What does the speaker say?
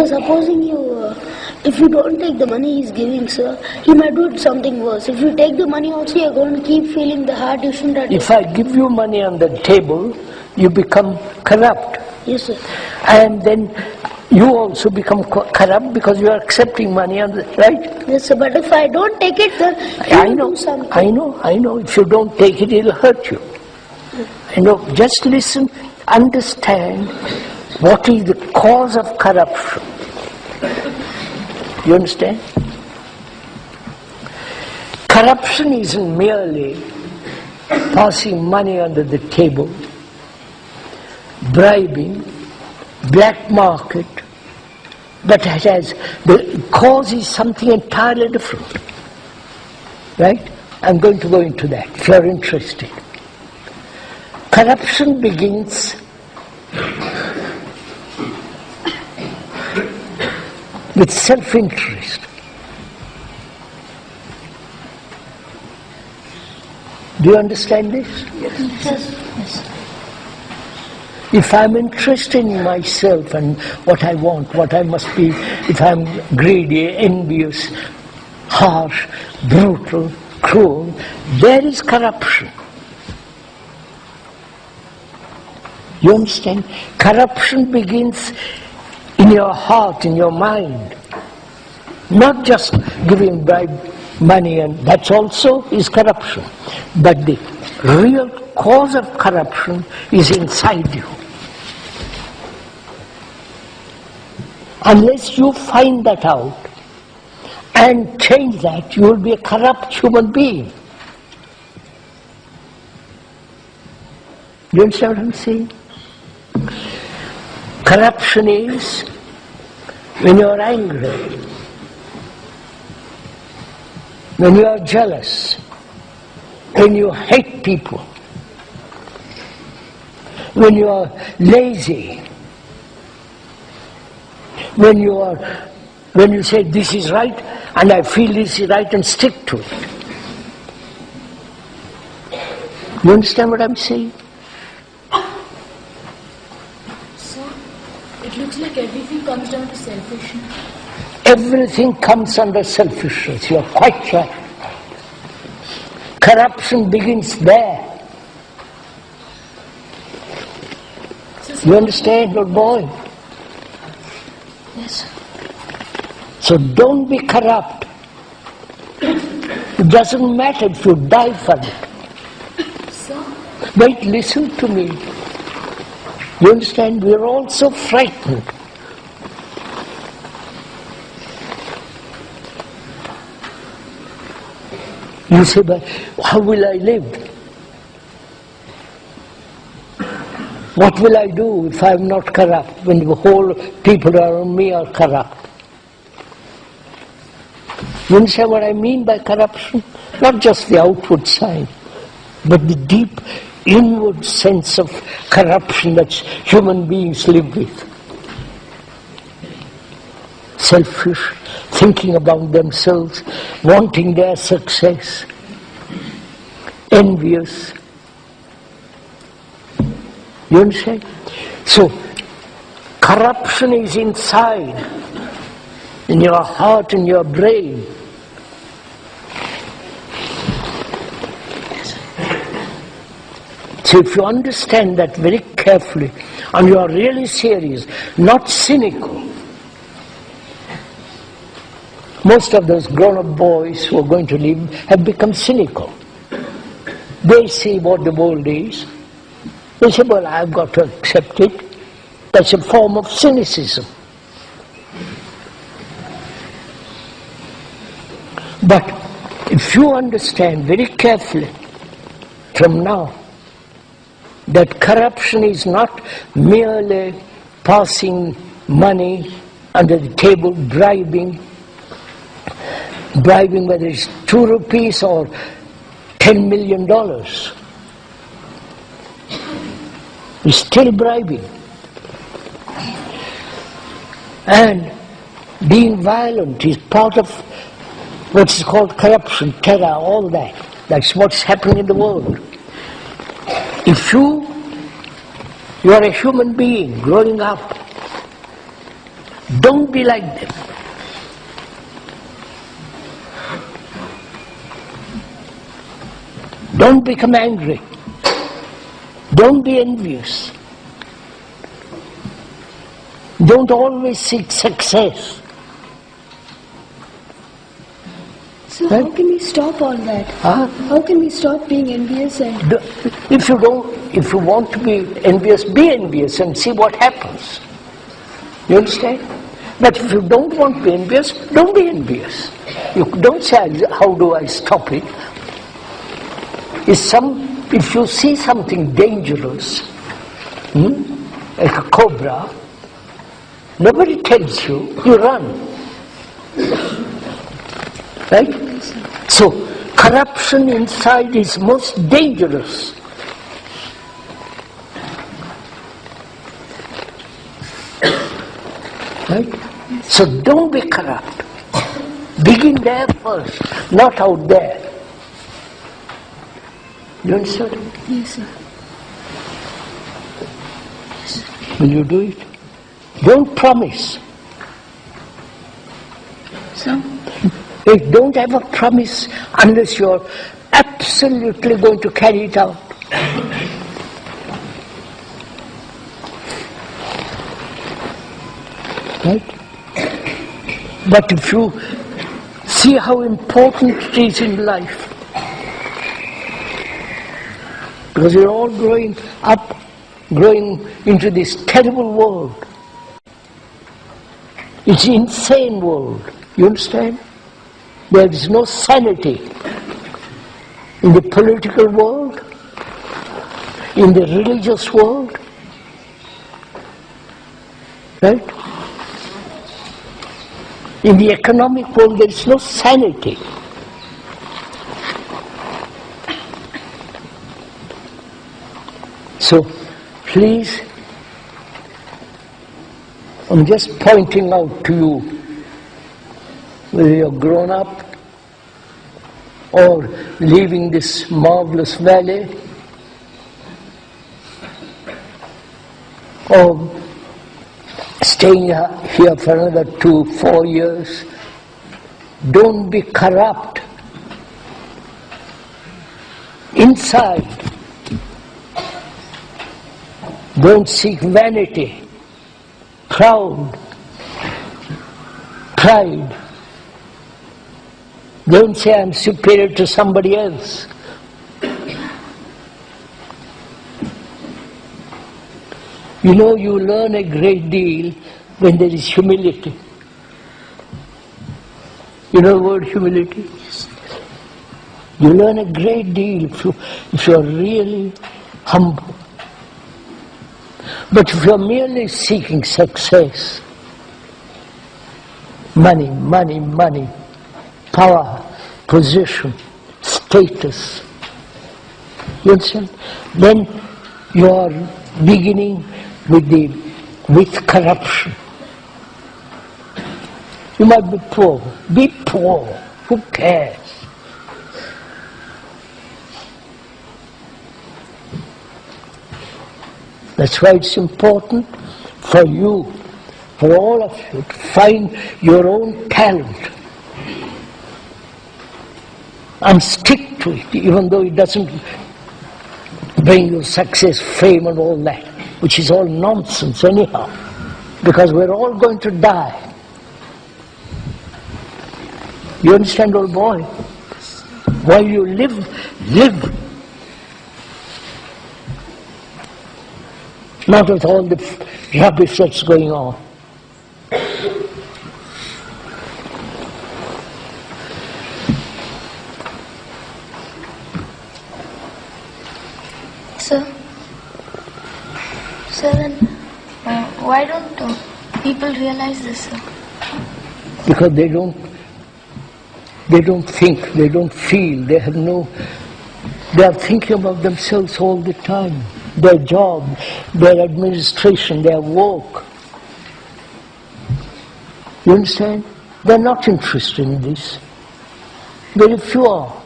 supposing you, if you don't take the money he's giving, sir, he might do something worse. If you take the money also, you're going to keep feeling the hurt. You shouldn't have. If I give you money on the table, you become corrupt. Yes, sir. And then you also become corrupt because you are accepting money on the, right? Yes, sir. But if I don't take it, then you will do something. I know. If you don't take it, it'll hurt you. I know. Just listen, understand what is the cause of corruption. You understand? Corruption isn't merely passing money under the table, bribing, black market, but it has, the cause is something entirely different. Right? I'm going to go into that if you're interested. Corruption begins with self-interest. Do you understand this? Yes. If I'm interested in myself and what I want, what I must be, if I'm greedy, envious, harsh, brutal, cruel, there is corruption. You understand? Corruption begins in your heart, in your mind. Not just giving bribe money, and that also is corruption. But the real cause of corruption is inside you. Unless you find that out and change that, you will be a corrupt human being. Do you understand what I'm saying? Corruption is when you are angry, when you are jealous, when you hate people, when you are lazy, when you say this is right and I feel this is right and stick to it. You understand what I'm saying? It looks like everything comes down to selfishness. Everything comes under selfishness. You are quite right. Corruption begins there. You understand, good boy? Yes. So don't be corrupt. It doesn't matter if you die for it. Sir? Wait, listen to me. You understand? We are all so frightened. You say, but how will I live? What will I do if I am not corrupt, when the whole people around me are corrupt? You understand what I mean by corruption? Not just the outward sign, but the deep inward sense of corruption that human beings live with. Selfish, thinking about themselves, wanting their success, envious. You understand? So, corruption is inside, in your heart, in your brain. So if you understand that very carefully, and you are really serious, not cynical. Most of those grown-up boys who are going to live have become cynical. They see what the world is. They say, well, I've got to accept it. That's a form of cynicism. But if you understand very carefully from now that corruption is not merely passing money under the table, bribing whether it's 2 rupees or $10 million, it's still bribing. And being violent is part of what's called corruption, terror, all that. That's what's happening in the world. If you You are a human being growing up. Don't be like them. Don't become angry. Don't be envious. Don't always seek success. So how can we stop all that? How can we stop being envious and... If you want to be envious and see what happens. You understand? But if you don't want to be envious, don't be envious. You don't say, how do I stop it? If you see something dangerous, like a cobra, nobody tells you, you run. Right? So, corruption inside is most dangerous. Right? So don't be corrupt. Begin there first, not out there. You understand? Yes, sir. Will you do it? Don't promise. So? Hey, don't ever promise unless you're absolutely going to carry it out. Right? But if you see how important it is in life, because you're all growing up, growing into this terrible world. It's an insane world. You understand? There is no sanity in the political world, in the religious world. Right? In the economic world, there is no sanity. So, please, I'm just pointing out to you, whether you're grown up or leaving this marvelous valley or staying here for another 2-4 years, don't be corrupt inside. Don't seek vanity, proud, pride. Don't say I'm superior to somebody else. You know, you learn a great deal when there is humility. You know the word humility? You learn a great deal if you are really humble. But if you are merely seeking success, money, money, money, power, position, status, you understand? Then you are beginning with corruption. You might be poor. Be poor. Who cares? That's why it's important for you, for all of you, to find your own talent and stick to it, even though it doesn't bring you success, fame and all that, which is all nonsense anyhow, because we're all going to die. You understand, old boy? While you live, live. Not with all the rubbish that's going on. Sir, then why don't people realize this, sir? Because they don't think, they don't feel, they are thinking about themselves all the time. Their job, their administration, their work. You understand? They're not interested in this. Very few are.